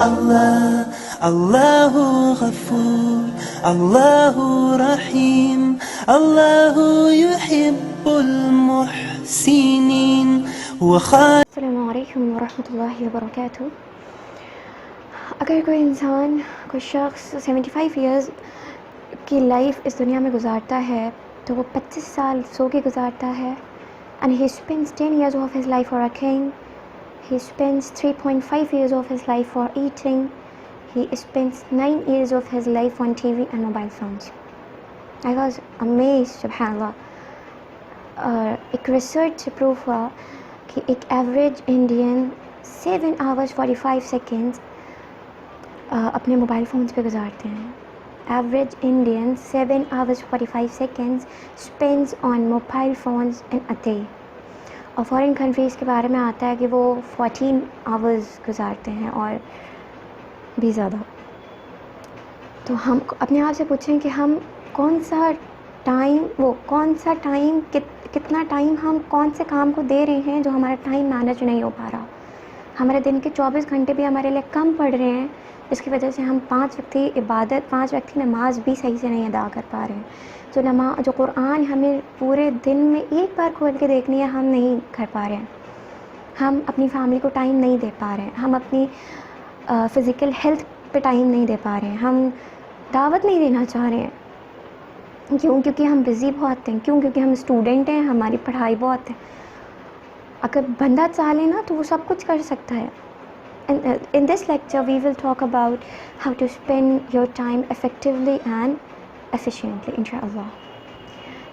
Allah, Allahu Ghafoor, Allahu Rahim, Allahu Yuhibbul Muhsinin. السلام علیکم ورحمۃ اللہ وبرکاتہ. اگر کوئی انسان، کوئی شخص 75 ایئرز کی لائف اس دنیا میں گزارتا ہے تو وہ 25 سال سو کے گزارتا ہے. And he spends 10 years of his life for working. He spends 3.5 years of his life for eating. He spends 9 years of his life on TV and mobile phones. I was amazed, subhanallah. ایک research سے proof ہوا کہ ایک average Indian 7 hours 45 seconds اپنے mobile phones پہ گزارتے ہیں. Average Indian 7 hours 45 seconds spends on mobile phones in a day. اور فارن کنٹریز کے بارے میں آتا ہے کہ وہ 14 hours گزارتے ہیں اور بھی زیادہ. تو ہم اپنے آپ سے پوچھیں کہ ہم کون سا ٹائم کتنا ٹائم ہم کون سے کام کو دے رہے ہیں جو ہمارا ٹائم مینیج نہیں ہو پا رہا. ہمارے دن کے 24 گھنٹے بھی ہمارے لیے کم پڑ رہے ہیں، جس کی وجہ سے ہم 5 وقتی نماز بھی صحیح سے نہیں ادا کر پا رہے ہیں. جو قرآن ہمیں پورے دن میں ایک بار کھول کے دیکھنی ہے، ہم نہیں کر پا رہے ہیں. ہم اپنی فیملی کو ٹائم نہیں دے پا رہے ہیں. ہم اپنی فزیکل ہیلتھ پہ ٹائم نہیں دے پا رہے ہیں. ہم دعوت نہیں دینا چاہ رہے ہیں. کیونکہ ہم بزی بہت ہیں. کیونکہ ہم اسٹوڈنٹ ہیں، ہماری پڑھائی بہت ہے. اگر بندہ چاہے نا تو وہ سب کچھ کر سکتا ہے. In this lecture we will talk about how to spend your time effectively and efficiently, inshallah.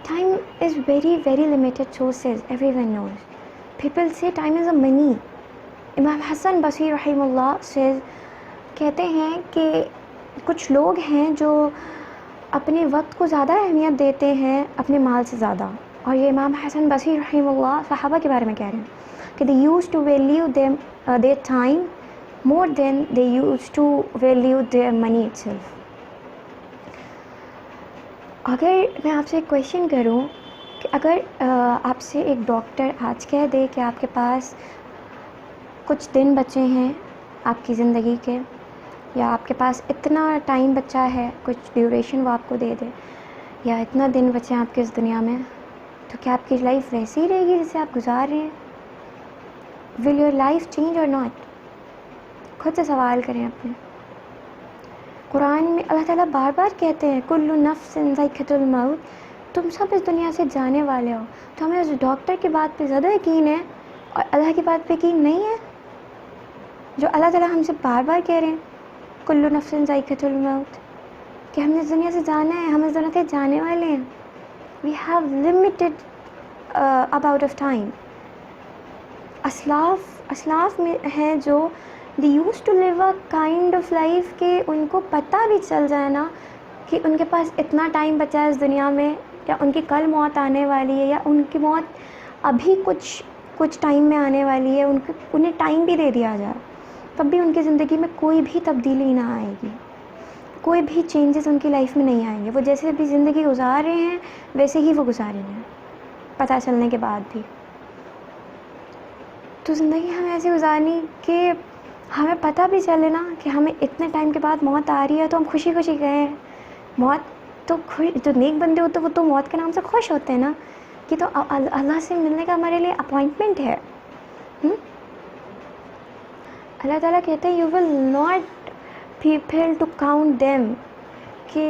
Time is very, very limited sources, everyone knows. People say time is a money. امام حسن بصری رحمہ اللہ says، کہتے ہیں کہ کچھ لوگ ہیں جو اپنے وقت کو زیادہ اہمیت دیتے ہیں اپنے مال سے زیادہ. اور یہ امام حسن بصری رحمہ اللہ صحابہ کے بارے میں کہہ رہے ہیں کہ they used to value their time more than they used to value their money itself. اگر میں آپ سے ایک کویشچن کروں کہ اگر آپ سے ایک ڈاکٹر آج کہہ دے کہ آپ کے پاس کچھ دن بچے ہیں آپ کی زندگی کے، یا آپ کے پاس اتنا ٹائم بچا ہے، کچھ ڈیوریشن وہ آپ کو دے دے، یا اتنا دن بچے ہیں آپ کے اس دنیا میں، تو کیا آپ کی لائف ویسی ہی رہے گی جسے آپ گزار رہے ہیں؟ ول یور لائف چینج اور ناٹ؟ خود سے سوال کریں اپنے. قرآن میں اللہ تعالیٰ بار بار کہتے ہیں کل نفس ذائقۃ الموت، تم سب اس دنیا سے جانے والے ہو. تو ہمیں اس ڈاکٹر کی بات پہ زیادہ یقین ہے اور اللہ کی بات پہ یقین نہیں ہے، جو اللہ تعالیٰ ہم سے بار بار کہہ رہے ہیں کل نفس ذائقۃ الموت، کہ ہم نے اس دنیا سے جانا ہے، ہم اس دنیا سے جانے والے ہیں. We have limited amount of time. اسلاف میں ہیں جو they used to live a kind of life کہ ان کو پتہ بھی چل جائے نا کہ ان کے پاس اتنا ٹائم بچا ہے اس دنیا میں، یا ان کی کل موت آنے والی ہے، یا ان کی موت ابھی کچھ ٹائم میں آنے والی ہے، انہیں ٹائم بھی دے دیا جائے، تب بھی ان کی زندگی میں کوئی بھی تبدیلی نہ آئے گی، کوئی بھی چینجز ان کی لائف میں نہیں آئیں گے. وہ جیسے بھی زندگی گزار رہے ہیں ویسے ہی وہ گزاریں گے پتہ چلنے کے بعد بھی. تو زندگی ہمیں ایسے گزارنی کہ ہمیں پتہ بھی چلے نا کہ ہمیں اتنے ٹائم کے بعد موت آ رہی ہے تو ہم خوشی خوشی گئے. موت تو جو نیک بندے ہوتے وہ تو موت کے نام سے خوش ہوتے ہیں نا، کہ تو اللہ سے ملنے کا ہمارے لیے اپوائنٹمنٹ ہے. اللہ تعالیٰ کہتے ہیں you will not people to count them, کہ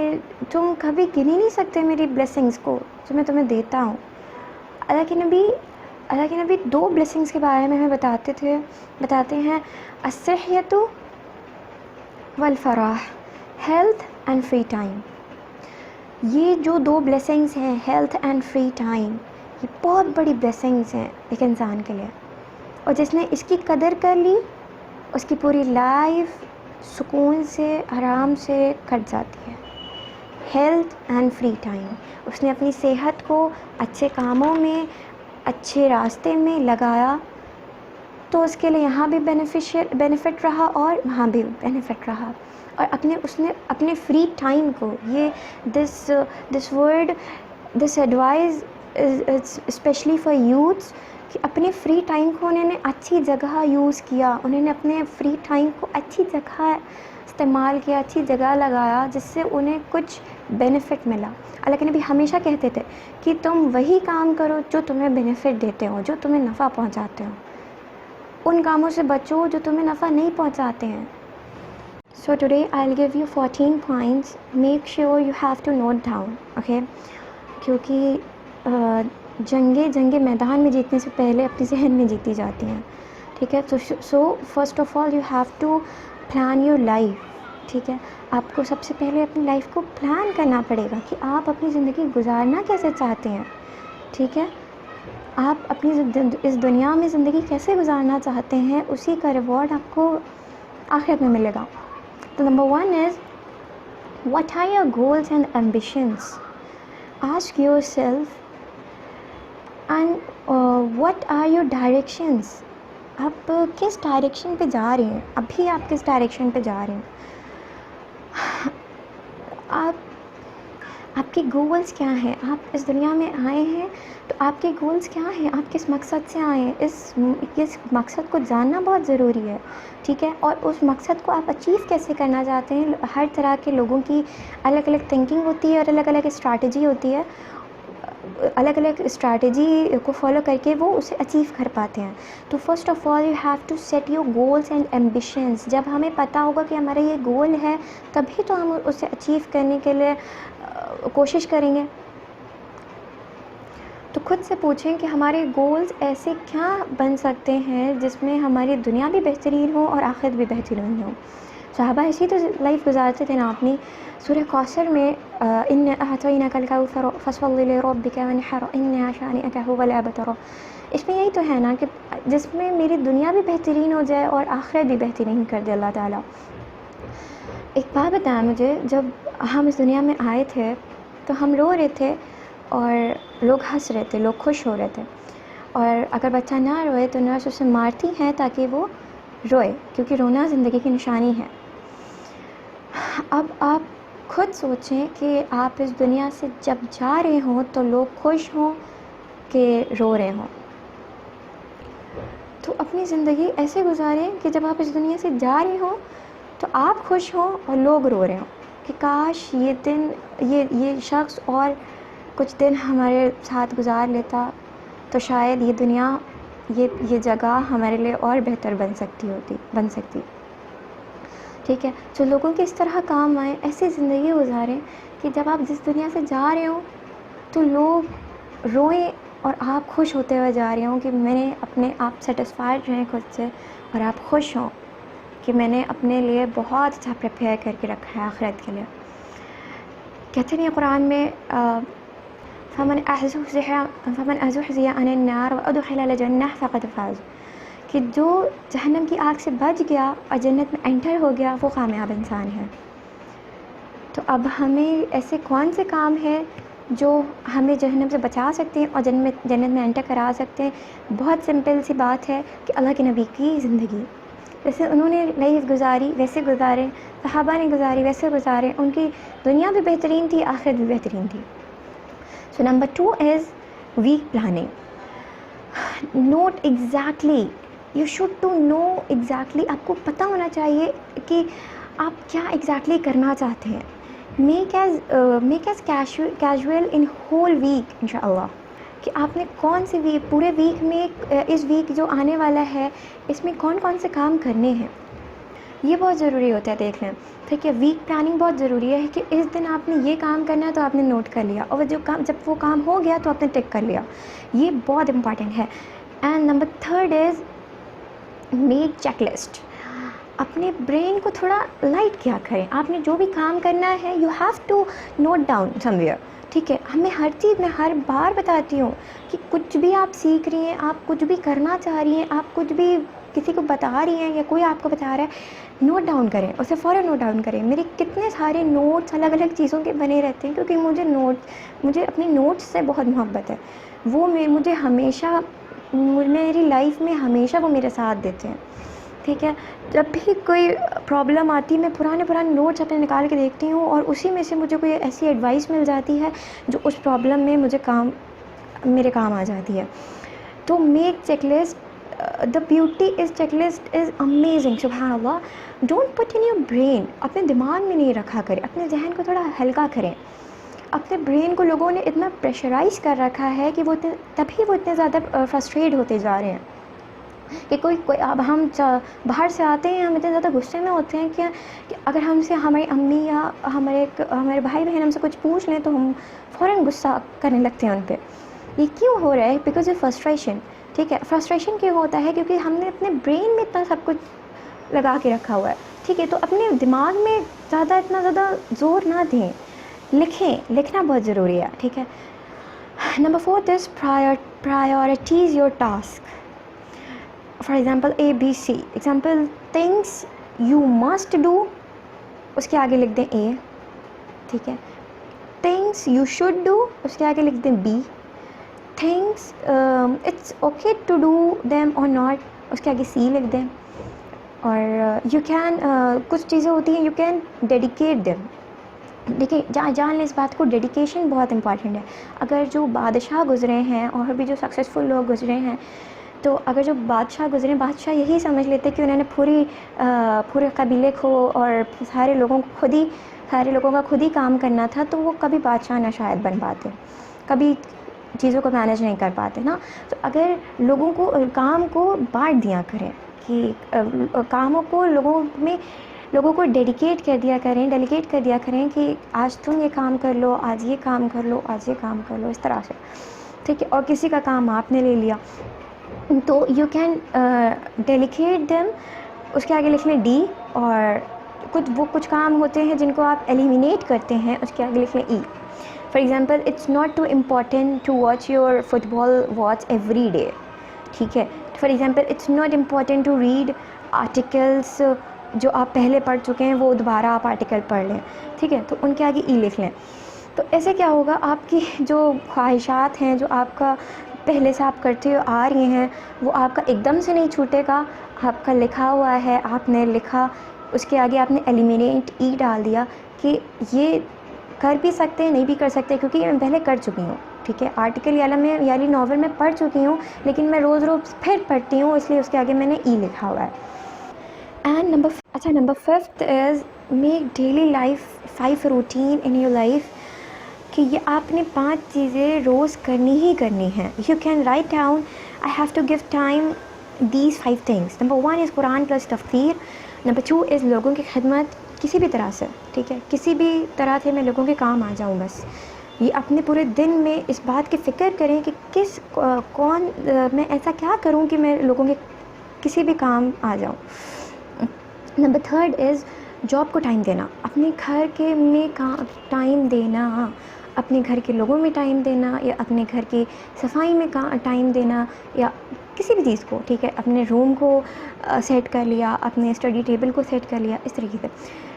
تم کبھی گن ہی نہیں سکتے میری بلیسنگس کو جو میں تمہیں دیتا ہوں. اللہ کے نبی 2 بلیسنگس کے بارے میں ہمیں بتاتے ہیں، الصحت والفراح، ہیلتھ اینڈ فری ٹائم. یہ جو 2 بلیسنگس ہیں، ہیلتھ اینڈ فری ٹائم، یہ بہت بڑی بلیسنگس ہیں ایک انسان کے لیے. اور جس نے اس کی قدر کر لی اس کی پوری لائف سکون سے آرام سے کٹ جاتی ہے. ہیلتھ اینڈ فری ٹائم، اس نے اپنی صحت کو اچھے کاموں میں، اچھے راستے میں لگایا تو اس کے لیے یہاں بھی بینیفٹ رہا اور وہاں بھی بینیفٹ رہا. اور اس نے اپنے فری ٹائم کو، یہ دس ایڈوائز اسپیشلی فار یوتھس، کہ اپنے فری ٹائم کو انہوں نے اچھی جگہ یوز کیا، انہوں نے اپنے فری ٹائم کو اچھی جگہ استعمال کیا، اچھی جگہ لگایا جس سے انہیں کچھ بینیفٹ ملا۔ اللہ کے نبی ہمیشہ کہتے تھے کہ تم وہی کام کرو جو تمہیں بینیفٹ دیتے ہو، جو تمہیں نفع پہنچاتے ہو، ان کاموں سے بچو جو تمہیں نفع نہیں پہنچاتے ہیں۔ So today I'll give you 14 points. Make sure you have to note down, okay? کیونکہ جنگیں میدان میں جیتنے سے پہلے اپنے ذہن میں جیتی جاتی ہیں، ٹھیک ہے؟ So first of all you have to plan your life, ٹھیک ہے؟ آپ کو سب سے پہلے اپنی لائف کو پلان کرنا پڑے گا کہ آپ اپنی زندگی گزارنا کیسے چاہتے ہیں، ٹھیک ہے؟ آپ اپنی اس دنیا میں زندگی کیسے گزارنا چاہتے ہیں، اسی کا ریوارڈ آپ کو آخرت میں ملے گا۔ تو number 1 is what are your goals and ambitions. Ask yourself and what are your directions. آپ کس ڈائریکشن پہ جا رہے ہیں، ابھی آپ کس ڈائریکشن پہ جا رہے ہیں، آپ کے گولز کیا ہیں، آپ اس دنیا میں آئے ہیں تو آپ کے گولز کیا ہیں، آپ کس مقصد سے آئے ہیں، اس مقصد کو جاننا بہت ضروری ہے، ٹھیک ہے؟ اور اس مقصد کو آپ اچیو کیسے کرنا چاہتے ہیں۔ ہر طرح کے لوگوں کی الگ الگ تھنکنگ ہوتی ہے اور الگ الگ اسٹریٹجی ہوتی ہے، الگ الگ اسٹریٹجی کو فالو کر کے وہ اسے اچیو کر پاتے ہیں۔ تو first of all you have to set your goals and ambitions. جب ہمیں پتہ ہوگا کہ ہمارا یہ گول ہے تبھی تو ہم اسے اچیو کرنے کے لیے کوشش کریں گے۔ تو خود سے پوچھیں کہ ہمارے گولز ایسے کیا بن سکتے ہیں جس میں ہماری دنیا بھی بہترین ہو اور آخرت بھی بہترین ہو۔ صحابہ اسی تو لائف گزارتے تھے نا اپنی۔ سورہ کوثر میں ان اعطیناک الکوثر فصل لربک وانحر ان شانئک هو الابتر، اس میں یہی تو ہے نا کہ جس میں میری دنیا بھی بہترین ہو جائے اور آخرت بھی بہترین کر دے اللہ تعالیٰ۔ ایک بات بتایا مجھے، جب ہم اس دنیا میں آئے تھے تو ہم رو رہے تھے اور لوگ ہنس رہے تھے، لوگ خوش ہو رہے تھے، اور اگر بچہ نہ روئے تو نرس اسے مارتی ہیں تاکہ وہ روئے، کیونکہ رونا زندگی کی نشانی ہے۔ اب آپ خود سوچیں کہ آپ اس دنیا سے جب جا رہے ہوں تو لوگ خوش ہوں کہ رو رہے ہوں۔ تو اپنی زندگی ایسے گزاریں کہ جب آپ اس دنیا سے جا رہے ہوں تو آپ خوش ہوں اور لوگ رو رہے ہوں کہ کاش یہ دن یہ شخص اور کچھ دن ہمارے ساتھ گزار لیتا تو شاید یہ دنیا یہ جگہ ہمارے لیے اور بہتر بن سکتی، ٹھیک ہے؟ جو لوگوں کے اس طرح کام آئیں، ایسی زندگی گزاریں کہ جب آپ جس دنیا سے جا رہے ہوں تو لوگ روئیں اور آپ خوش ہوتے ہوئے جا رہے ہوں کہ میں نے اپنے آپ سیٹسفائیڈ رہیں خود سے اور آپ خوش ہوں کہ میں نے اپنے لیے بہت اچھا پریپیئر کر کے رکھا ہے آخرت کے لیے۔ کہتے ہیں قرآن میں فمن أزحزح عن النار وأدخل الجنة فقد فاز، کہ جو جہنم کی آگ سے بچ گیا اور جنت میں انٹر ہو گیا وہ کامیاب انسان ہے۔ تو اب ہمیں ایسے کون سے کام ہیں جو ہمیں جہنم سے بچا سکتے ہیں اور جنت میں انٹر کرا سکتے ہیں؟ بہت سمپل سی بات ہے کہ اللہ کے نبی کی زندگی، جیسے انہوں نے لائف گزاری ویسے گزارے، صحابہ نے گزاری ویسے گزارے، ان کی دنیا بھی بہترین تھی، آخرت بھی بہترین تھی۔ So number 2 is week planning. Note exactly, you should to know exactly, آپ کو پتہ ہونا چاہیے کہ آپ کیا ایگزیکٹلی کرنا چاہتے ہیں۔ Make ease casual in whole week انشاءاللہ، کہ آپ نے کون سے ویک، پورے ویک میں، اس ویک جو آنے والا ہے اس میں کون کون سے کام کرنے ہیں، یہ بہت ضروری ہوتا ہے دیکھ لیں، ٹھیک ہے؟ ویک پلاننگ بہت ضروری ہے کہ اس دن آپ نے یہ کام کرنا ہے تو آپ نے نوٹ کر لیا، اور جب وہ کام ہو گیا تو آپ نے ٹک کر لیا، یہ بہت امپورٹنٹ ہے۔ And number 3 is make check list. اپنے برین کو تھوڑا لائٹ کیا کریں، آپ نے جو بھی کام کرنا ہے you have to note down somewhere, ٹھیک ہے؟ ہمیں ہر چیز میں ہر بار بتاتی ہوں کہ کچھ بھی آپ سیکھ رہی ہیں، آپ کچھ بھی کرنا چاہ رہی ہیں، آپ کچھ بھی کسی کو بتا رہی ہیں یا کوئی آپ کو بتا رہا ہے، نوٹ ڈاؤن کریں، اسے فوراً نوٹ ڈاؤن کریں۔ میرے کتنے سارے نوٹس الگ الگ چیزوں کے بنے رہتے ہیں کیونکہ مجھے اپنی نوٹس سے بہت محبت ہے، وہ مجھے ہمیشہ میری لائف میں ہمیشہ وہ میرے ساتھ دیتے ہیں، ٹھیک ہے؟ جب بھی کوئی پرابلم آتی میں پرانے نوٹس اپنے نکال کے دیکھتی ہوں اور اسی میں سے مجھے کوئی ایسی ایڈوائس مل جاتی ہے جو اس پرابلم میں میرے کام آ جاتی ہے۔ to make checklist, the beauty is checklist is amazing, subhanallah. Don't put in your brain, اپنے دماغ میں نہیں رکھا کریں, اپنے ذہن کو تھوڑا ہلکا کریں. اپنے برین کو لوگوں نے اتنا پریشرائز کر رکھا ہے کہ وہ تبھی وہ اتنے زیادہ فرسٹریٹ ہوتے جا رہے ہیں کہ کوئی اب ہم باہر سے آتے ہیں, ہم اتنے زیادہ غصے میں ہوتے ہیں کہ اگر ہم سے ہماری امی یا ہمارے بھائی بہن ہم سے کچھ پوچھ لیں تو ہم فوراً غصہ کرنے لگتے ہیں ان پہ. یہ کیوں ہو رہا ہے؟ Because of frustration. ٹھیک ہے, فرسٹریشن کیوں ہوتا ہے؟ کیونکہ ہم نے اپنے برین میں اتنا سب کچھ لگا کے رکھا ہوا ہے. ٹھیک ہے, تو اپنے دماغ میں اتنا زیادہ زور نہ دیں, لکھنا بہت ضروری ہے. ٹھیک ہے. Number 4 is prioritize your task. For example ABC. Example things you must do, اس کے آگے لکھ دیں A. ٹھیک ہے. تھنگس یو شوڈ ڈو, اس کے آگے لکھ دیں B. Things it's okay to do them اور ناٹ, اس کے آگے C لکھ دیں. اور یو کین کچھ چیزیں ہوتی ہیں یو کین ڈیڈیکیٹ دیم. دیکھیں جان لیں اس بات کو, ڈیڈیکیشن بہت امپارٹنٹ ہے. اگر جو بادشاہ گزرے ہیں اور بھی جو سکسیزفل لوگ گزرے ہیں, تو اگر جو بادشاہ گزرے, بادشاہ یہی سمجھ لیتے کہ انہوں نے پورے قبیلے کو اور سارے لوگوں کا خود ہی کام کرنا تھا, تو وہ کبھی بادشاہ نہ شاید بن پاتے, کبھی چیزوں کو مینیج نہیں کر پاتے نا. تو اگر لوگوں کو کام کو بانٹ دیا کریں کہ کاموں کو لوگوں کو ڈیڈیکیٹ کر دیا کریں کہ آج تم یہ کام کر لو, آج یہ کام کر لو, آج یہ کام کر لو, اس طرح سے. ٹھیک ہے. اور کسی کا کام آپ نے لے لیا تو یو کین ڈیلیکیٹ دیم, اس کے آگے لکھ لیں D. اور کچھ کام ہوتے ہیں جن کو آپ ایلیمینیٹ کرتے ہیں, اس کے آگے لکھ لیں E. For example it's not too important to watch your football watch every day. ٹھیک ہے. For example it's not important to read articles جو آپ پہلے پڑھ چکے ہیں, وہ دوبارہ آپ آرٹیکل پڑھ لیں. ٹھیک ہے. تو ان کے آگے E لکھ لیں. تو ایسے کیا ہوگا, آپ کی جو خواہشات ہیں, جو آپ کا پہلے سے آپ کرتے آ رہی ہیں, وہ آپ کا ایک دم سے نہیں چھوٹے گا. آپ کا لکھا ہوا ہے, آپ نے لکھا, اس کے آگے آپ نے ایلیمینیٹ E ڈال دیا کہ یہ کر بھی سکتے ہیں, نہیں بھی کر سکتے, کیونکہ میں پہلے کر چکی ہوں. ٹھیک ہے. آرٹیکل یعنی ناول میں پڑھ چکی ہوں, لیکن میں روز پھر پڑھتی ہوں, اس لیے اس کے آگے میں نے E لکھا ہوا ہے. And number 5 is make daily life 5 routine in your life, کہ یہ آپ نے 5 چیزیں روز کرنی ہی کرنی ہیں. You can write down I have to give time these 5 things. Number 1 is Quran plus tafsir. Number 2 is لوگوں کی خدمت کسی بھی طرح سے. ٹھیک ہے. کسی بھی طرح سے میں لوگوں کے کام آ جاؤں بس. یہ اپنے پورے دن میں اس بات کی فکر کریں کہ میں ایسا کیا کروں کہ میں لوگوں کے کسی بھی کام آ جاؤں. نمبر 3 از جاب کو ٹائم دینا, اپنے گھر کے میں ٹائم دینا, اپنے گھر کے لوگوں میں ٹائم دینا, یا اپنے گھر کی صفائی میں ٹائم دینا, یا کسی بھی چیز کو. ٹھیک ہے. اپنے روم کو سیٹ کر لیا, اپنے اسٹڈی ٹیبل کو سیٹ کر لیا, اس طریقے سے.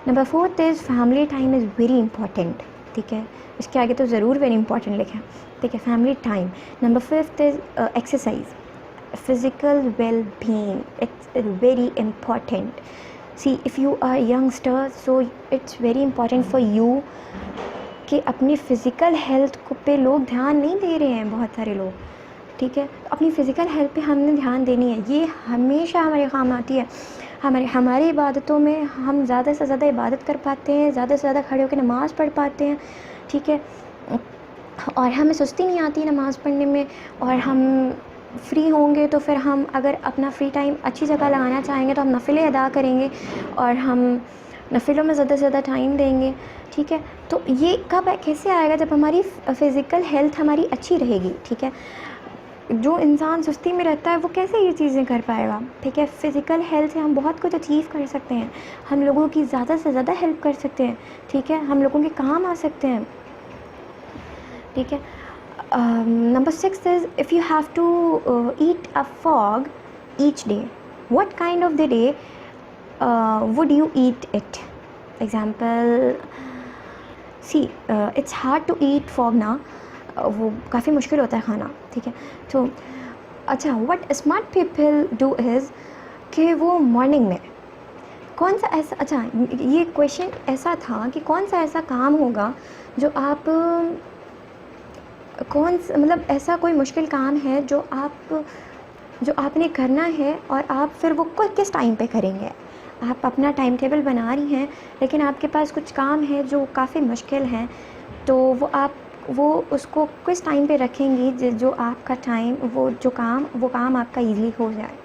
Number 4 is family time is very important. ٹھیک ہے. اس کے آگے تو ضرور ویری امپورٹنٹ لکھیں. ٹھیک ہے. Family time. Number 5 is exercise, physical well being, it's very important. See, if you are a youngster, so it's very important for you کہ اپنی فزیکل ہیلتھ پہ لوگ دھیان نہیں دے رہے ہیں, بہت سارے لوگ. ٹھیک ہے. اپنی فزیکل ہیلتھ پہ ہم نے دھیان دینی ہے. یہ ہمیشہ ہمارے کام آتی ہے. ہماری عبادتوں میں ہم زیادہ سے زیادہ عبادت کر پاتے ہیں, زیادہ سے زیادہ کھڑے ہو کے نماز پڑھ پاتے ہیں. ٹھیک ہے. اور ہمیں سستی نہیں آتی نماز پڑھنے میں. اور ہم فری ہوں گے تو پھر ہم اگر اپنا فری ٹائم اچھی جگہ لگانا چاہیں گے تو ہم نفلیں ادا کریں گے, اور ہم نفلوں میں زیادہ سے زیادہ ٹائم دیں گے. ٹھیک ہے. تو یہ کب کیسے آئے گا؟ جب ہماری فزیکل ہیلتھ ہماری اچھی رہے گی. ٹھیک ہے. جو انسان سستی میں رہتا ہے وہ کیسے یہ چیزیں کر پائے گا؟ ٹھیک ہے. فزیکل ہیلتھ سے ہم بہت کچھ اچیو کر سکتے ہیں, ہم لوگوں کی زیادہ سے زیادہ ہیلپ کر سکتے ہیں. ٹھیک ہے. ہم لوگوں کے کام آ سکتے ہیں. ٹھیک ہے. Number 6 is if you have to eat a frog each day, what kind of the day would you eat it? Example, see, it's hard to eat frog نا, وہ کافی مشکل ہوتا ہے کھانا. ٹھیک ہے. تو اچھا, what smart people do is کہ وہ مارننگ میں کون سا ایسا, اچھا یہ کویشچن ایسا تھا کہ کون سا ایسا کام ہوگا جو آپ مطلب ایسا کوئی مشکل کام ہے جو آپ نے کرنا ہے اور آپ پھر وہ کس ٹائم پہ کریں گے. آپ اپنا ٹائم ٹیبل بنا رہی ہیں لیکن آپ کے پاس کچھ کام ہے جو کافی مشکل ہیں, تو وہ اس کو کس ٹائم پہ رکھیں گی جو آپ کا ٹائم وہ کام آپ کا ایزیلی ہو جائے.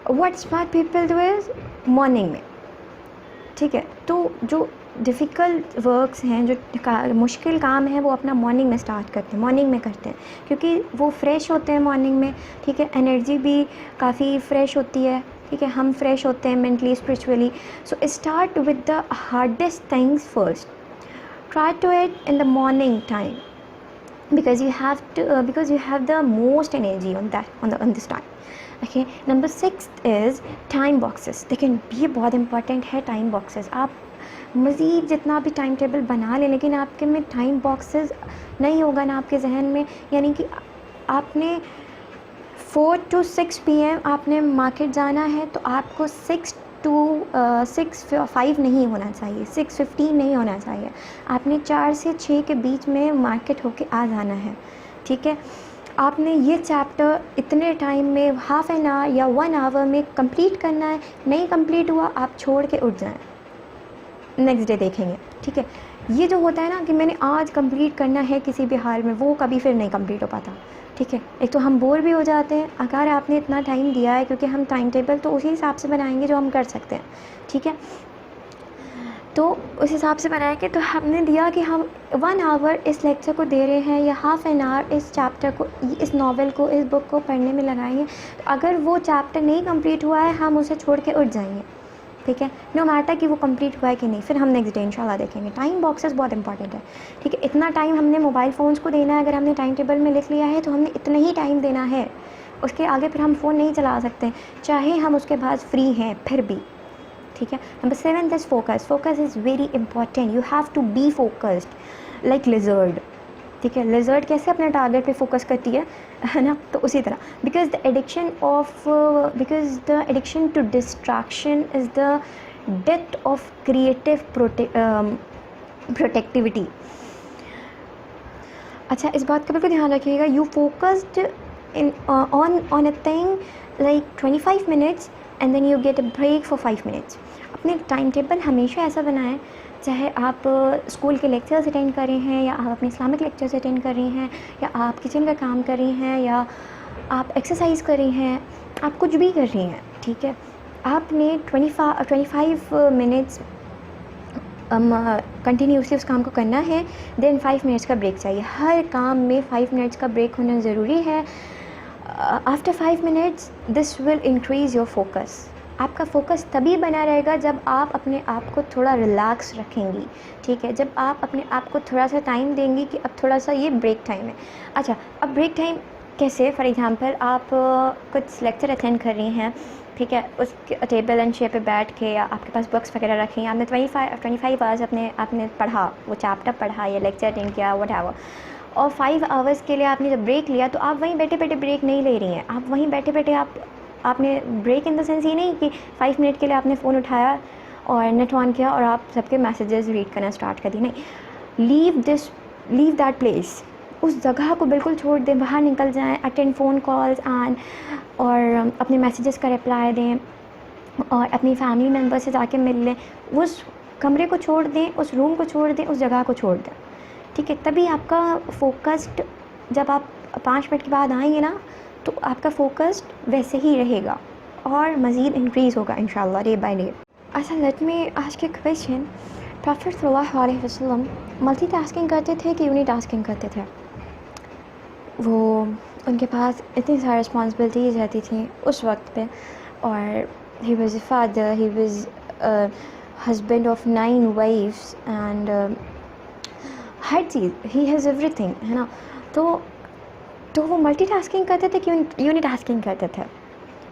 What smart people do is morning میں, ٹھیک ہے. تو جو ڈیفیکلٹ ورکس ہیں, جو مشکل کام ہے, وہ اپنا مارننگ میں اسٹارٹ کرتے ہیں, مارننگ میں کرتے ہیں, کیونکہ وہ فریش ہوتے ہیں مارننگ میں, ٹھیک ہے. انرجی بھی کافی فریش ہوتی ہے, ٹھیک ہے. ہم فریش ہوتے ہیں mentally, spiritually. So start with the hardest things first. Try to it in the morning time because you have the most energy on this time. Okay, number 6 is time boxes. دیکھیں یہ بہت important ہے time boxes. آپ مزید جتنا بھی time table بنا لیں لیکن آپ کے میں ٹائم باکسز نہیں ہوگا نا آپ کے ذہن میں, یعنی کہ آپ نے 4 to 6 PM آپ نے مارکیٹ جانا ہے تو آپ کو 6 to 6:05 نہیں ہونا چاہیے, 6:15 نہیں ہونا چاہیے. آپ نے 4 سے 6 کے بیچ میں مارکیٹ ہو کے آ جانا ہے, ٹھیک ہے. آپ نے یہ چیپٹر اتنے ٹائم میں ہاف این آور یا 1 hour میں کمپلیٹ کرنا ہے. نہیں کمپلیٹ ہوا آپ چھوڑ کے اٹھ جائیں, نیکسٹ ڈے دیکھیں گے, ٹھیک ہے. یہ جو ہوتا ہے نا کہ میں نے آج کمپلیٹ کرنا ہے کسی بھی حال میں, وہ کبھی پھر نہیں کمپلیٹ ہو پاتا, ٹھیک ہے. ایک تو ہم بور بھی ہو جاتے ہیں. اگر آپ نے اتنا ٹائم دیا ہے, کیونکہ ہم ٹائم ٹیبل تو اسی حساب سے بنائیں گے جو ہم کر سکتے ہیں, ٹھیک ہے. تو اس حساب سے بنائیں گے. تو ہم نے دیا کہ ہم 1 hour اس لیکچر کو دے رہے ہیں یا ہاف این آور اس چیپٹر کو, اس ناول کو, اس بک کو پڑھنے میں لگائیں گے. اگر وہ چیپٹر نہیں کمپلیٹ ہوا ہے ہم اسے چھوڑ کے اٹھ جائیں گے, ٹھیک ہے. نو میٹر کہ وہ کمپلیٹ ہوا ہے کہ نہیں, پھر ہم نیکسٹ ڈے انشاءاللہ دیکھیں گے. ٹائم باکسز بہت امپورٹنٹ ہے, ٹھیک ہے. اتنا ٹائم ہم نے موبائل فونس کو دینا ہے. اگر ہم نے ٹائم ٹیبل میں لکھ لیا ہے تو ہم نے اتنا ہی ٹائم دینا ہے, اس کے آگے پھر ہم فون نہیں چلا سکتے چاہے ہم اس کے بعد فری ہیں پھر بھی, ٹھیک ہے. Number 7 is focus. Focus is very important. You have to be focused like lizard, ٹھیک ہے. لیزرڈ کیسے اپنے ٹارگیٹ پہ فوکس کرتی ہے نا, تو اسی طرح. Because the addiction to distraction is the death of creative productivity. اچھا اس بات کا بالکل دھیان رکھیے گا. You focused on a thing like 25 minutes and then you get a break for 5 minutes. اپنے ٹائم ٹیبل ہمیشہ ایسا بنائیں, چاہے آپ اسکول کے لیکچرز اٹینڈ کر رہے ہیں یا آپ اپنے اسلامک لیکچرز اٹینڈ کر رہی ہیں یا آپ کچن کا کام کر رہی ہیں یا آپ ایکسرسائز کر رہی ہیں, آپ کچھ بھی کر رہی ہیں, ٹھیک ہے. آپ نے 25 minutes کنٹینیوسلی اس کام کو کرنا ہے. دین 5 minutes کا بریک چاہیے. ہر کام میں 5 minutes کا بریک ہونا ضروری ہے. After 5 minutes this will increase your focus. آپ کا فوکس تبھی بنا رہے گا جب آپ اپنے آپ کو تھوڑا ریلیکس رکھیں گی, ٹھیک ہے. جب آپ اپنے آپ کو تھوڑا سا ٹائم دیں گی کہ اب تھوڑا سا یہ بریک ٹائم ہے. اچھا اب بریک ٹائم کیسے؟ فار ایگزامپل آپ کچھ لیکچر اٹینڈ کر رہی ہیں, ٹھیک ہے. اس کے ٹیبل اینڈ چیئر پہ بیٹھ کے یا آپ کے پاس بکس وغیرہ رکھیں, آپ نے 25 hours آپ نے پڑھا, وہ چیپٹر پڑھا یا لیکچر اٹینڈ کیا وٹ ایور, اور 5 hours کے لیے آپ نے جب بریک لیا تو آپ وہیں بیٹھے بیٹھے بریک نہیں لے رہی ہیں. آپ وہیں بیٹھے بیٹھے آپ نے بریک ان دا سینس یہ نہیں کہ 5 منٹ کے لیے آپ نے فون اٹھایا اور نیٹ آن کیا اور آپ سب کے میسیجز ریڈ کرنا اسٹارٹ کر دی. نہیں, لیو دیٹ پلیس. اس جگہ کو بالکل چھوڑ دیں, باہر نکل جائیں, اٹینڈ فون کالز اور اپنے میسیجز کا رپلائی دیں اور اپنی فیملی ممبر سے جا کے مل لیں. اس کمرے کو چھوڑ دیں, اس روم کو چھوڑ دیں, اس جگہ کو چھوڑ دیں, ٹھیک ہے. تبھی آپ کا فوکسڈ, جب آپ 5 منٹ کے بعد آئیں گے نا تو آپ کا فوکسڈ ویسے ہی رہے گا اور مزید انکریز ہوگا انشاءاللہ ڈے بائی ڈے. اچھا let me ask a question. Prophet صلی اللہ علیہ وسلم ملٹی ٹاسکنگ کرتے تھے کہ یونی ٹاسکنگ کرتے تھے؟ وہ ان کے پاس اتنی ساری رسپانسبلٹیز رہتی تھیں اس وقت پہ, اور he was a father, he was husband of 9 wives and ہر چیز, ہی ہیز ایوری تھنگ, ہے نا. تو وہ ملٹی ٹاسکنگ کرتے تھے کہ یونی ٹاسکنگ کرتے تھے؟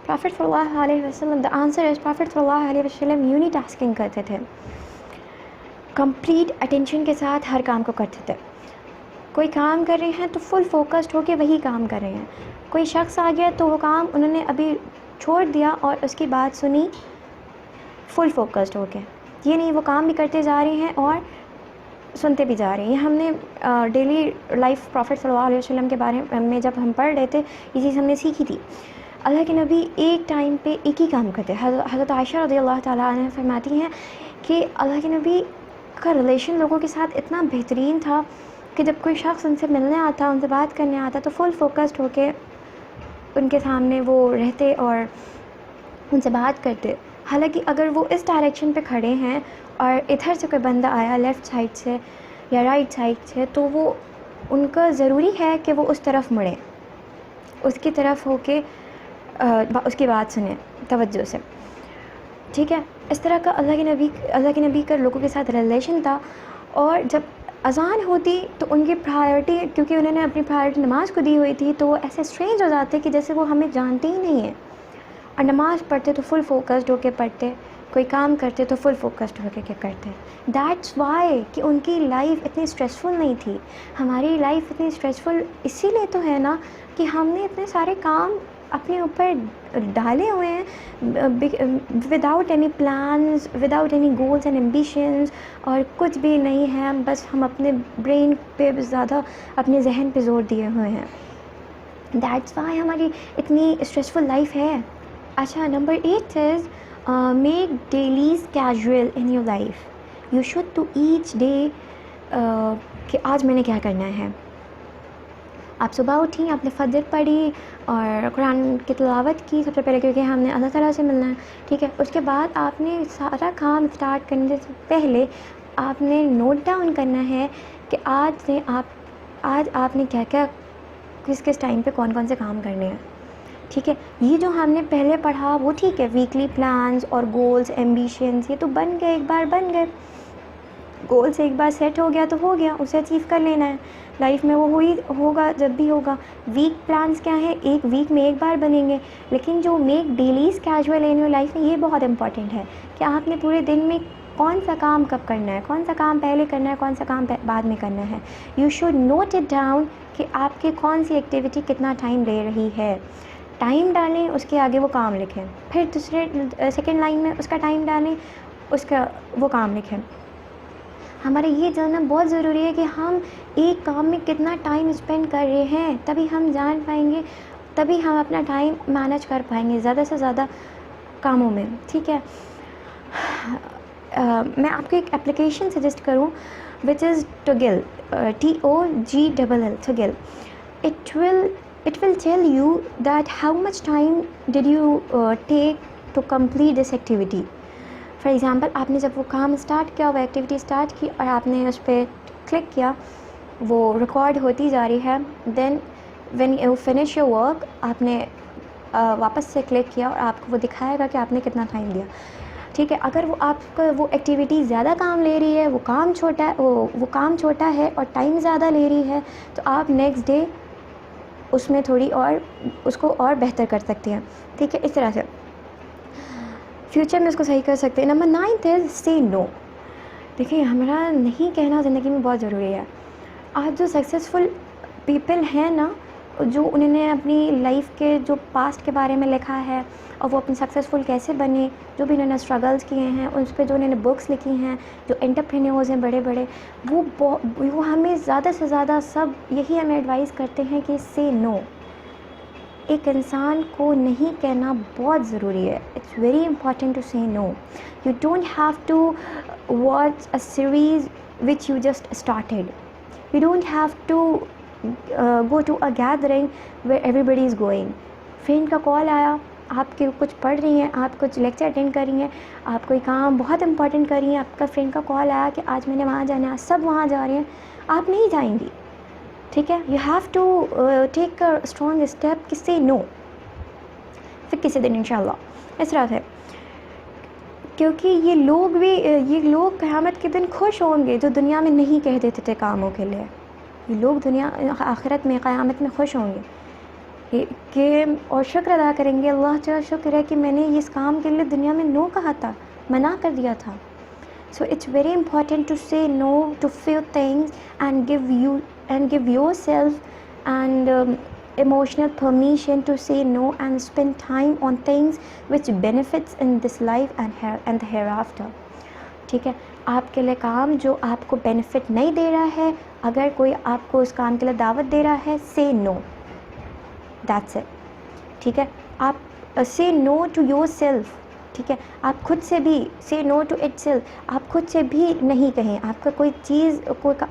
پروفیٹ صلی اللہ علیہ وسلم, دا آنسر از پروفیٹ صلی اللہ علیہ وسلم یونی ٹاسکنگ کرتے تھے. کمپلیٹ اٹینشن کے ساتھ ہر کام کو کرتے تھے. کوئی کام کر رہے ہیں تو فل فوکسڈ ہو کے وہی کام کر رہے ہیں. کوئی شخص آ گیا تو وہ کام انہوں نے ابھی چھوڑ دیا اور اس کی بات سنی فل فوکسڈ ہو کے. یہ نہیں وہ کام بھی کرتے جا رہے ہیں اور سنتے بھی جا رہے ہیں. یہ ہم نے ڈیلی لائف پروفٹ صلی اللہ علیہ وسلم کے بارے میں جب ہم پڑھ رہے تھے یہ چیز ہم نے سیکھی تھی. اللہ کے نبی ایک ٹائم پہ ایک ہی کام کرتے. حضرت عائشہ رضی اللہ تعالیٰ عنہ فرماتی ہیں کہ اللہ کے نبی کا ریلیشن لوگوں کے ساتھ اتنا بہترین تھا کہ جب کوئی شخص ان سے ملنے آتا, ان سے بات کرنے آتا تو فل فوکسڈ ہو کے ان کے سامنے وہ رہتے اور ان سے بات کرتے. حالانکہ اگر وہ اس ڈائریکشن پہ کھڑے ہیں اور ادھر سے کوئی بندہ آیا لیفٹ سائڈ سے یا رائٹ سائڈ سے تو وہ ان کا ضروری ہے کہ وہ اس طرف مڑیں, اس کی طرف ہو کے اس کی بات سنیں توجہ سے. ٹھیک ہے, اس طرح کا اللہ کے نبی کا لوگوں کے ساتھ ریلیشن تھا. اور جب اذان ہوتی تو ان کی پرائیورٹی, کیونکہ انہوں نے اپنی پرائیورٹی نماز کو دی ہوئی تھی, تو وہ ایسے اسٹرینج ہو جاتے کہ جیسے وہ ہمیں جانتے ہی نہیں ہیں. اور نماز پڑھتے تو فل فوکسڈ ہو کے پڑھتے, کوئی کام کرتے تو فل فوکسڈ ہو کے کرتے. دیٹس وائی کہ ان کی لائف اتنی اسٹریسفل نہیں تھی. ہماری لائف اتنی اسٹریسفل اسی لیے تو ہے نا کہ ہم نے اتنے سارے کام اپنے اوپر ڈالے ہوئے ہیں without any plans, without any goals and ambitions, اور کچھ بھی نہیں ہے. بس ہم اپنے برین پہ زیادہ, اپنے ذہن پہ زور دیے ہوئے ہیں. دیٹس وائی ہماری اتنی اسٹریسفل لائف ہے. اچھا, number 8 is make dailies casual in your life. You should to each day کہ آج میں نے کیا کرنا ہے. آپ صبح اٹھی, آپ نے فجر پڑھی اور قرآن کی تلاوت کی سب سے پہلے, کیونکہ ہم نے اللہ تعالیٰ سے ملنا ہے. ٹھیک ہے, اس کے بعد آپ نے سارا کام اسٹارٹ کرنے سے پہلے آپ نے نوٹ ڈاؤن کرنا ہے کہ آج آپ نے کیا کیا کس ٹائم پہ کون سے کام کرنے ہیں. ٹھیک ہے, یہ جو ہم نے پہلے پڑھا وہ ٹھیک ہے, ویکلی پلانز اور گولز ایمبیشنز یہ تو بن گئے, ایک بار بن گئے. گولز ایک بار سیٹ ہو گیا تو ہو گیا, اسے اچیو کر لینا ہے لائف میں, وہ ہوگا جب بھی ہوگا. ویک پلانز کیا ہیں, ایک ویک میں ایک بار بنیں گے. لیکن جو make dailies casual in your life میں, یہ بہت امپورٹنٹ ہے کہ آپ نے پورے دن میں کون سا کام کب کرنا ہے, کون سا کام پہلے کرنا ہے, کون سا کام بعد میں کرنا ہے. You should note it down کہ آپ کی کون سی ایکٹیویٹی کتنا ٹائم لے رہی ہے. ٹائم ڈالیں, اس کے آگے وہ کام لکھیں. پھر سیکنڈ لائن میں اس کا ٹائم ڈالیں, اس کا وہ کام لکھیں. ہمارا یہ جاننا بہت ضروری ہے کہ ہم ایک کام میں کتنا ٹائم اسپینڈ کر رہے ہیں, تبھی ہم جان پائیں گے, تبھی ہم اپنا ٹائم مینیج کر پائیں گے زیادہ سے زیادہ کاموں میں. ٹھیک ہے, میں آپ کو ایک اپلیکیشن سجیسٹ کروں which is Toggl, TOGLL, Toggl. It will tell you that how much time did you take to complete this activity. For example, آپ نے جب وہ کام اسٹارٹ کیا, وہ ایکٹیویٹی اسٹارٹ کی اور آپ نے اس پہ کلک کیا, وہ ریکارڈ ہوتی جا رہی ہے. Then when you finish your work, آپ نے واپس سے کلک کیا اور آپ کو وہ دکھائے گا کہ آپ نے کتنا ٹائم دیا. ٹھیک ہے, اگر وہ آپ کا وہ ایکٹیویٹی زیادہ کام لے رہی ہے, وہ کام چھوٹا ہے اور ٹائم زیادہ لے رہی ہے, تو آپ نیکسٹ ڈے اس میں تھوڑی اور اس کو اور بہتر کر سکتے ہیں. ٹھیک ہے, اس طرح سے فیوچر میں اس کو صحیح کر سکتے ہیں. نمبر 9 از سے نو. دیکھیں, ہمارا نہیں کہنا زندگی میں بہت ضروری ہے. آج جو سکسیزفل پیپل ہیں نا, جو انہوں نے اپنی لائف کے جو پاسٹ کے بارے میں لکھا ہے اور وہ اپنی سکسیزفل کیسے بنے, جو بھی انہوں نے اسٹرگلس کیے ہیں, اس پہ جو انہوں نے بکس لکھی ہیں, جو انٹرپرینیورز ہیں بڑے بڑے, وہ ہمیں زیادہ سے زیادہ سب یہی ہمیں ایڈوائز کرتے ہیں کہ سے نو. ایک انسان کو نہیں کہنا بہت ضروری ہے. It's very important to say no. You don't have to watch a series which you just started. You don't have to go to a gathering where everybody is going. Friend کا call آیا, آپ کے کچھ پڑھ رہی ہیں, آپ کچھ لیکچر اٹینڈ کر رہی ہیں, آپ کوئی کام بہت امپورٹنٹ کر رہی ہیں, آپ کا فرینڈ کا کال آیا کہ آج میں نے وہاں جانا ہے, سب وہاں جا رہے ہیں, آپ نہیں جائیں گی. ٹھیک ہے, you have to take a strong step کہ سے نو. پھر کسی دن انشاءاللہ. اس طرح سے, کیونکہ یہ لوگ قیامت کے دن خوش ہوں گے جو دنیا میں نہیں کہہ دیتے تھے کاموں کے لیے. یہ لوگ آخرت میں قیامت میں خوش ہوں گے کہ اور شکر ادا کریں گے, اللہ تعالیٰ شکر ہے کہ میں نے اس کام کے لیے دنیا میں نو کہا تھا, منع کر دیا تھا. So it's very important to say no to few things and give yourself and emotional permission to say no and spend time on things which benefits in this life and the hereafter. ٹھیک ہے. آپ کے لیے کام جو آپ کو benefit نہیں دے رہا ہے, اگر کوئی آپ کو اس کام کے لیے دعوت دے رہا ہے, سے نو, دیٹس اٹ. ٹھیک ہے. آپ سے نو ٹو یور سیلف. ٹھیک ہے. آپ خود سے بھی سے نو ٹو اٹ سیلف. آپ خود سے بھی نہیں کہیں. آپ کا کوئی چیز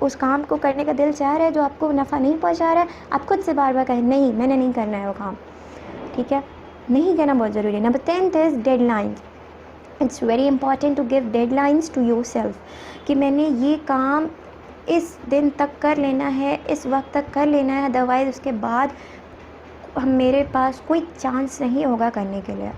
اس کام کو کرنے کا دل چاہ رہا ہے جو آپ کو نفع نہیں پہنچا رہا ہے, آپ خود سے بار بار کہیں نہیں, میں نے نہیں کرنا ہے وہ کام. ٹھیک ہے. نہیں کہنا بہت ضروری ہے. Number 10 is deadlines. It's very important to give deadlines to yourself, کہ میں نے یہ کام اس دن تک کر لینا ہے, اس وقت تک کر لینا ہے, ادروائز اس کے بعد میرے پاس کوئی چانس نہیں ہوگا کرنے کے لیے.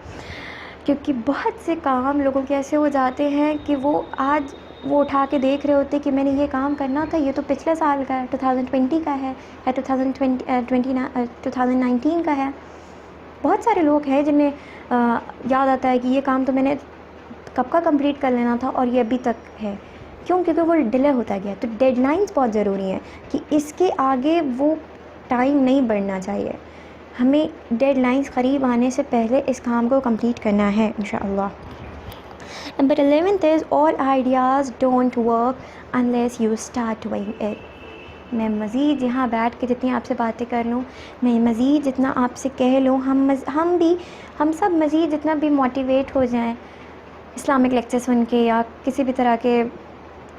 کیونکہ بہت سے کام لوگوں کے ایسے ہو جاتے ہیں کہ وہ آج وہ اٹھا کے دیکھ رہے ہوتے کہ میں نے یہ کام کرنا تھا, یہ تو پچھلے سال کا ہے, 2020 کا ہے, 2019 کا ہے. بہت سارے لوگ ہیں جنہیں یاد آتا ہے کہ یہ کام تو میں نے کب کا کمپلیٹ کر لینا تھا اور یہ ابھی تک ہے. کیوں؟ کیونکہ وہ ڈیلے ہوتا گیا. تو ڈیڈ لائنس بہت ضروری ہیں کہ اس کے آگے وہ ٹائم نہیں بڑھنا چاہیے. ہمیں ڈیڈ لائنس قریب آنے سے پہلے اس کام کو کمپلیٹ کرنا ہے انشاءاللہ. Number 11 is all ideas don't work unless you start doing it. میں مزید یہاں بیٹھ کے جتنی آپ سے باتیں کر لوں, میں مزید جتنا آپ سے کہہ لوں, ہم سب مزید جتنا بھی موٹیویٹ ہو جائیں اسلامک لیکچر سن کے یا کسی بھی طرح کے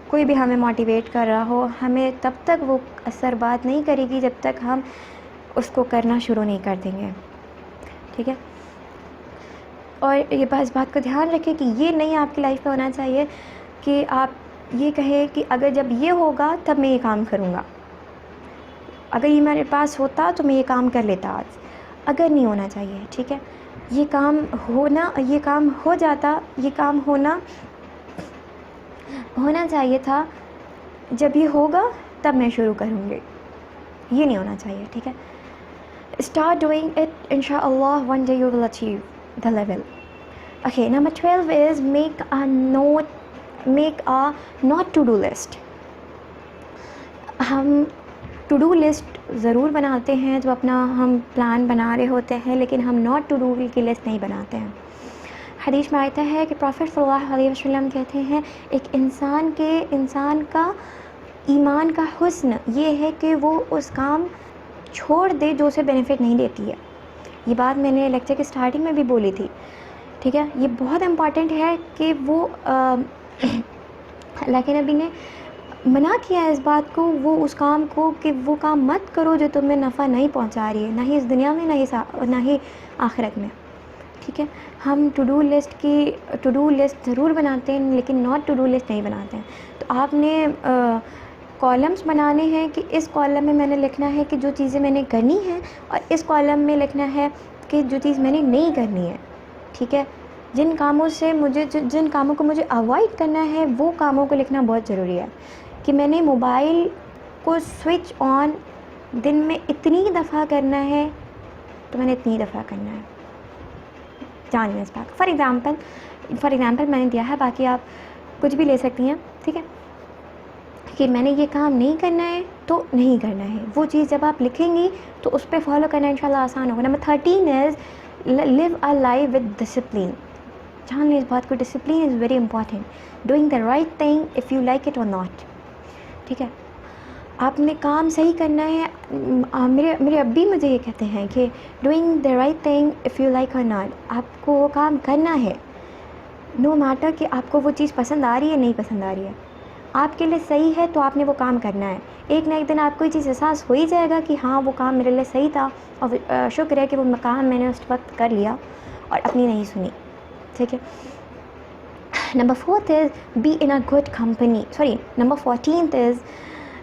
کوئی بھی ہمیں موٹیویٹ کر رہا ہو, ہمیں تب تک وہ اثر بات نہیں کرے گی جب تک ہم اس کو کرنا شروع نہیں کر دیں گے. ٹھیک ہے. اور یہ اس بات کا دھیان رکھیں کہ یہ نہیں آپ کی لائف میں ہونا چاہیے کہ آپ یہ کہیں کہ اگر جب یہ ہوگا تب میں یہ کام کروں گا, اگر یہ میرے پاس ہوتا تو میں یہ کام کر لیتا آج. اگر نہیں ہونا چاہیے. ٹھیک ہے. یہ کام ہو جاتا, یہ کام ہونا چاہیے تھا, جب یہ ہوگا تب میں شروع کروں گی, یہ نہیں ہونا چاہیے. ٹھیک ہے. اسٹارٹ ڈوئنگ اٹ انشاءاللہ, one day you will achieve the level. Okay, number 12 is make a not to do list. ہم ٹو ڈو لسٹ ضرور بناتے ہیں جو اپنا ہم پلان بنا رہے ہوتے ہیں, لیکن ہم ناٹ ٹو ڈو کی لسٹ نہیں بناتے ہیں. حدیث میں آتا ہے کہ پروفیٹ صلی اللہ علیہ وسلم کہتے ہیں ایک انسان کا ایمان کا حسن یہ ہے کہ وہ اس کام چھوڑ دے جو اسے بینیفٹ نہیں دیتی ہے. یہ بات میں نے لیکچر کے سٹارٹنگ میں بھی بولی تھی. ٹھیک ہے. یہ بہت امپورٹنٹ ہے کہ وہ اللہ کے نبی نے منع کیا ہے اس بات کو, وہ اس کام کو, کہ وہ کام مت کرو جو تمہیں نفع نہیں پہنچا رہی ہے, نہ ہی اس دنیا میں نہ ہی آخرت میں. ٹھیک ہے. ہم ٹو ڈو لسٹ ضرور بناتے ہیں لیکن ناٹ ٹو ڈو لسٹ نہیں بناتے ہیں. تو آپ نے کالمس بنانے ہیں کہ اس کالم میں نے لکھنا ہے کہ جو چیزیں میں نے کرنی ہیں, اور اس کالم میں لکھنا ہے کہ جو چیز میں نے نہیں کرنی ہے. ٹھیک ہے. جن کاموں کو مجھے اوائڈ کرنا ہے وہ کاموں کو لکھنا بہت ضروری ہے. کہ میں نے موبائل کو سوئچ آن دن میں اتنی دفعہ کرنا ہے تو میں نے اتنی دفعہ کرنا ہے. جان لیں اس بات. فار ایگزامپل میں نے دیا ہے, باقی آپ کچھ بھی لے سکتی ہیں. ٹھیک ہے. کہ میں نے یہ کام نہیں کرنا ہے تو نہیں کرنا ہے. وہ چیز جب آپ لکھیں گی تو اس پہ فالو کرنا انشاءاللہ آسان ہوگا. Number 13 is live a life with discipline. جان لیں اس بات کو, discipline is very important. Doing the right thing if you like it اور ناٹ. ٹھیک ہے. آپ نے کام صحیح کرنا ہے. میرے ابی مجھے یہ کہتے ہیں کہ doing the right thing if you like اور ناٹ. آپ کو وہ کام کرنا ہے نو میٹر کہ آپ کو وہ چیز پسند آ رہی ہے نہیں پسند آ رہی ہے. آپ کے لیے صحیح ہے تو آپ نے وہ کام کرنا ہے. ایک نہ ایک دن آپ کو یہ چیز احساس ہو ہی جائے گا کہ ہاں وہ کام میرے لیے صحیح تھا, اور شکر ہے کہ وہ کام میں نے اس وقت کر لیا اور اپنی نہیں سنی. ٹھیک ہے. Number 4 is be in a good company. Number 14 is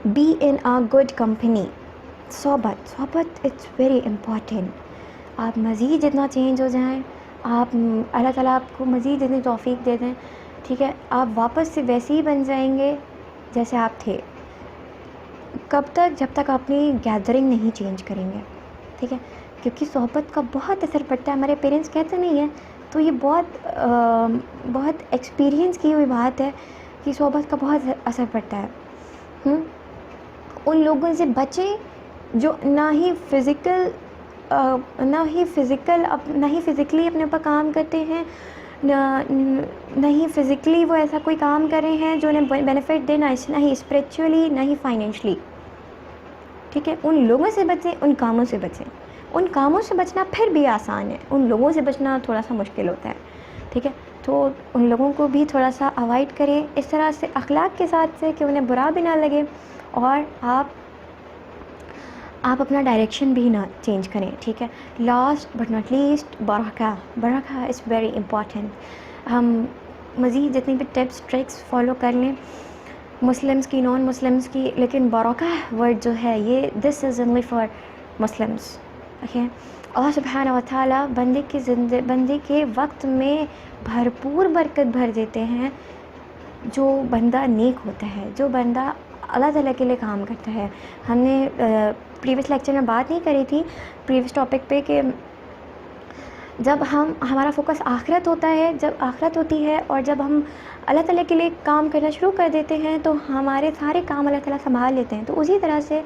be in a good company. صحبت اٹس ویری امپورٹنٹ. آپ مزید جتنا چینج ہو جائیں, آپ اللہ تعالیٰ آپ کو مزید جتنی توفیق دے دیں, ٹھیک ہے, آپ واپس سے ویسے ہی بن جائیں گے جیسے آپ تھے. کب تک؟ جب تک اپنی گیدرنگ نہیں چینج کریں گے. ٹھیک ہے. کیونکہ صحبت کا بہت اثر پڑتا ہے. ہمارے پیرنٹس کہتے نہیں ہیں, تو یہ بہت ایکسپیرینس کی ہوئی بات ہے کہ صحبت کا بہت اثر پڑتا ہے. ان لوگوں سے بچیں جو نہ ہی فزیکلی اپنے اوپر کام کرتے ہیں, نہ ہی فزیکلی وہ ایسا کوئی کام کر رہے ہیں جو انہیں بینیفٹ دے، نہ ہی اسپریچولی، نہ ہی فائنینشلی. ٹھیک ہے، ان لوگوں سے بچیں، ان کاموں سے بچیں. ان کاموں سے بچنا پھر بھی آسان ہے، ان لوگوں سے بچنا تھوڑا سا مشکل ہوتا ہے. ٹھیک ہے، تو ان لوگوں کو بھی تھوڑا سا اوائڈ کریں اس طرح سے اخلاق کے ساتھ سے کہ انہیں برا بھی نہ لگے، اور آپ اپنا ڈائریکشن بھی نہ چینج کریں. ٹھیک ہے، لاسٹ بٹ ناٹ لیسٹ، برکہ از ویری امپورٹنٹ. ہم مزید جتنی بھی ٹپس ٹرکس فالو کر لیں، مسلمس کی، نان مسلمس کی، لیکن برکہ ورڈ جو ہے یہ this is only for Muslims. Okay, اللہ سبحانہ و تعالیٰ بندے کے وقت میں بھرپور برکت بھر دیتے ہیں جو بندہ نیک ہوتا ہے، جو بندہ اللہ تعالیٰ کے لیے کام کرتا ہے. ہم نے پریویس لیکچر میں بات نہیں کری تھی پریویس ٹاپک پہ کہ جب ہمارا فوکس آخرت ہوتا ہے، جب آخرت ہوتی ہے اور جب ہم اللہ تعالیٰ کے لیے کام کرنا شروع کر دیتے ہیں تو ہمارے سارے کام اللہ تعالیٰ سنبھال لیتے ہیں. تو اسی طرح سے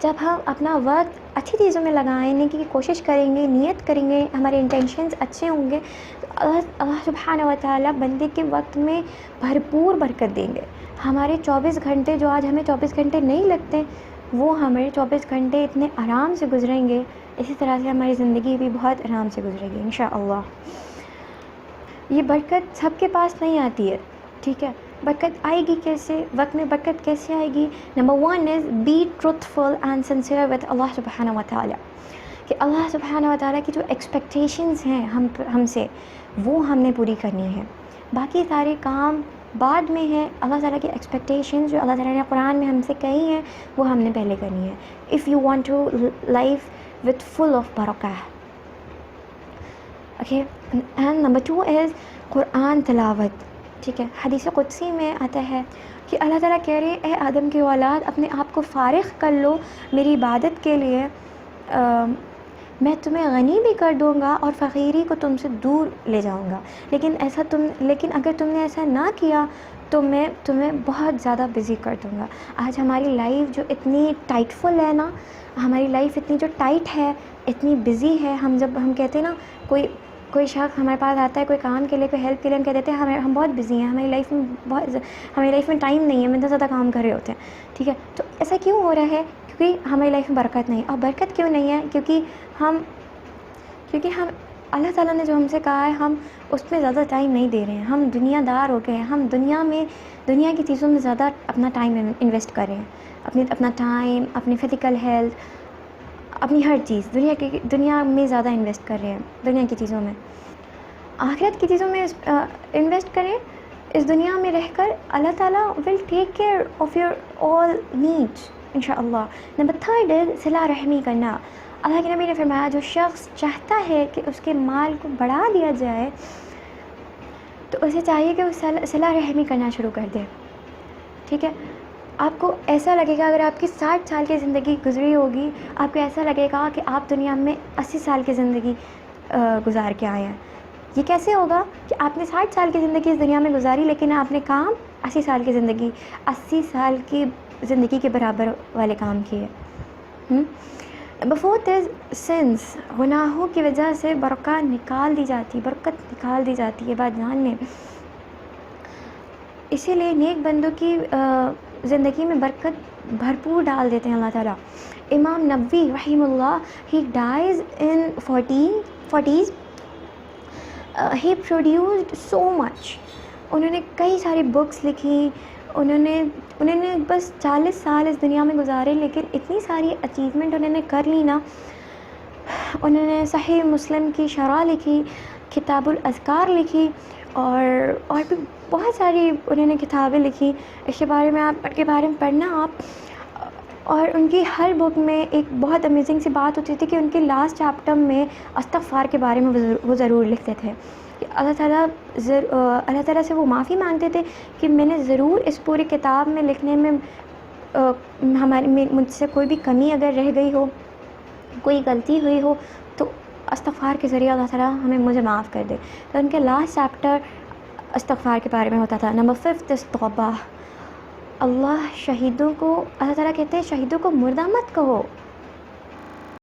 جب ہم اپنا وقت اچھی چیزوں میں لگانے کی کوشش کریں گے، نیت کریں گے، ہمارے انٹینشنز اچھے ہوں گے، تو اللہ سبحانہ و تعالیٰ بندے کے وقت میں بھرپور برکت دیں گے. ہمارے 24 گھنٹے جو آج ہمیں 24 گھنٹے نہیں لگتے، وہ ہمارے 24 گھنٹے اتنے آرام سے گزریں گے. اسی طرح سے ہماری زندگی بھی بہت آرام سے گزرے گی انشاءاللہ. یہ برکت سب کے پاس نہیں آتی ہے. ٹھیک ہے، برکت آئے گی کیسے، وقت میں برکت کیسے آئے گی؟ Number 1 is be truthful and sincere with اللہ سبحانہ و تعالیٰ. کہ اللہ سبحانہ و تعالیٰ کی جو ایکسپیکٹیشنز ہیں ہم سے، وہ ہم نے پوری کرنی ہے. باقی سارے کام بعد میں ہیں. اللہ تعالیٰ کی ایکسپیکٹیشنز جو اللہ تعالیٰ نے قرآن میں ہم سے کہی ہیں وہ ہم نے پہلے کرنی ہے. If you want to life with full of barakah. Okay, and number 2 is Quran tilawat. ٹھیک ہے، حدیث قدسی میں آتا ہے کہ اللہ تعالیٰ کہہ رہے اے آدم کی اولاد، اپنے آپ کو فارغ کر لو میری عبادت کے لیے، میں تمہیں غنی بھی کر دوں گا اور فقیری کو تم سے دور لے جاؤں گا. لیکن اگر تم نے ایسا نہ کیا تو میں تمہیں بہت زیادہ بزی کر دوں گا. آج ہماری لائف جو اتنی ٹائٹ فل ہے نا، ہماری لائف اتنی جو ٹائٹ ہے، اتنی بزی ہے، جب ہم کہتے ہیں نا کوئی شخص ہمارے پاس آتا ہے کوئی کام کے لیے، کوئی ہیلپ کے لیے، ہم کہہ دیتے ہیں ہم بہت بزی ہیں، ہماری لائف میں ٹائم نہیں ہے، ہم اتنا زیادہ کام کر رہے ہوتے ہیں. ٹھیک ہے، تو ایسا کیوں ہو رہا ہے؟ کیونکہ ہماری لائف میں برکت نہیں. اور برکت کیوں نہیں ہے؟ کیونکہ ہم اللہ تعالیٰ نے جو ہم سے کہا ہے ہم اس میں زیادہ ٹائم نہیں دے رہے ہیں. ہم دنیا دار ہو گئے ہیں، ہم دنیا کی چیزوں میں زیادہ اپنا ٹائم انویسٹ کر رہے ہیں. اپنا ٹائم، اپنی فزیکل ہیلتھ، اپنی ہر چیز دنیا میں زیادہ انویسٹ کر رہے ہیں. دنیا کی چیزوں میں، آخرت کی چیزوں میں انویسٹ کریں. اس دنیا میں رہ کر اللہ تعالیٰ will take care of your all needs انشاءاللہ. نمبر 3 ہے صلہ رحمی کرنا. اللہ کے نبی نے فرمایا جو شخص چاہتا ہے کہ اس کے مال کو بڑھا دیا جائے تو اسے چاہیے کہ وہ صلہ رحمی کرنا شروع کر دے. ٹھیک ہے، آپ کو ایسا لگے گا اگر آپ کی 60 سال کی زندگی گزری ہوگی، آپ کو ایسا لگے گا کہ آپ دنیا میں 80 سال کی زندگی گزار کے آئے ہیں. یہ کیسے ہوگا کہ آپ نے 60 سال کی زندگی اس دنیا میں گزاری لیکن آپ نے کام 80 سال کی زندگی کے برابر والے کام کیے. Number 4 is since. گناہوں کی وجہ سے برکت نکال دی جاتی ہے بات جان میں. اسی لیے نیک بندوں کی زندگی میں برکت بھرپور ڈال دیتے ہیں اللہ تعالیٰ. امام نووی رحمہ اللہ ہی ڈائز ان 40s. ہی پروڈیوسڈ سو مچ. انہوں نے کئی ساری بکس لکھی. انہوں نے بس 40 سال اس دنیا میں گزارے لیکن اتنی ساری اچیومنٹ انہوں نے کر لی نا. انہوں نے صحیح مسلم کی شرح لکھی، کتاب الاذکار لکھی، اور بھی بہت ساری انہوں نے کتابیں لکھی. اس کے بارے میں پڑھنا آپ. اور ان کی ہر بک میں ایک بہت امیزنگ سی بات ہوتی تھی کہ ان کے لاسٹ چیپٹر میں استغفار کے بارے میں وہ ضرور لکھتے تھے کہ اللہ تعالیٰ سے وہ معافی مانگتے تھے کہ میں نے ضرور اس پوری کتاب میں لکھنے میں مجھ سے کوئی بھی کمی اگر رہ گئی ہو، کوئی غلطی ہوئی ہو تو استغفار کے ذریعے اللہ تعالیٰ مجھے معاف کر دے. تو ان کے لاسٹ چیپٹر استغفار کے بارے میں ہوتا تھا. نمبر 5 is توبہ. اللہ تعالیٰ کہتے ہیں شہیدوں کو مردہ مت کہو.